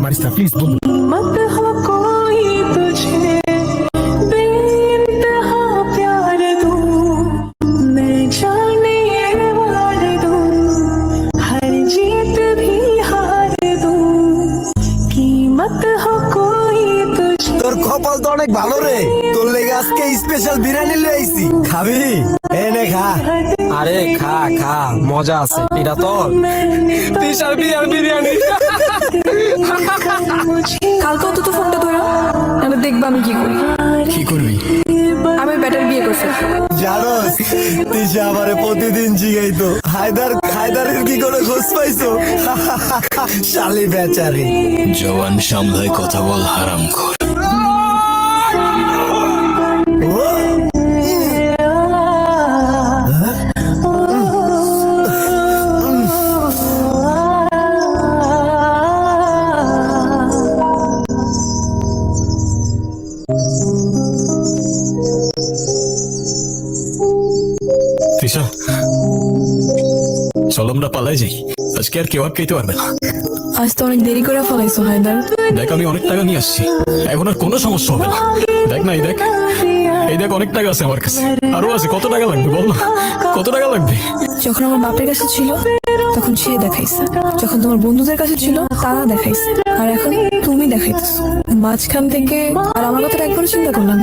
মারিস না প্লিজ বন্ধু। मत हो कोई तुझे बेइंतहा प्यार दूं मैं जाने वार दूं हर जीत भी हार दूं कीमत हो कोई तुझे। তোর কপাল তো অনেক ভালো রে, তোর লেগে আজকে স্পেশাল বিরিয়ানি লয়ে আইছি, খাবি? এনে খা। আরে খা খা, মজা আছে। এটা তোর স্পেশাল বিরিয়ানি। কালকে অন্তত ফোনটা ধরো, আমি দেখবো আমি কি করি। কি করবি? আমি ব্যাটার বিয়ে করছি। জানোস তিশা আমারে প্রতিদিন জিগাইতো হায়দারের কি করে খোঁজ পাইছো? শালি বেচারি। জওয়ান সামলায় কথা বল হারামখোর। তৃষা, চলো আমরা পালাই যাই, আজকে আর কেউ আটকাইতে পারবে না। আজ তো অনেক দেরি করে ফেলাইছো হায়দার। দেখ আমি অনেক টাকা নিয়ে আসছি, এখন আর কোনো সমস্যা হবে না। দেখ না, এই দেখ অনেক টাকা আছে আমার কাছে, আরো আছে। কত টাকা লাগবে বল না, কত টাকা লাগবে? যখন আমার বাপের কাছে ছিল তখন সে দেখাইছে, যখন তোমার বন্ধুদের কাছে ছিল তারা দেখাইছে, আর এখন তুমি দেখাইতেছো। মাঝখান থেকে আর আমার কথা একবারও চিন্তা করলাম।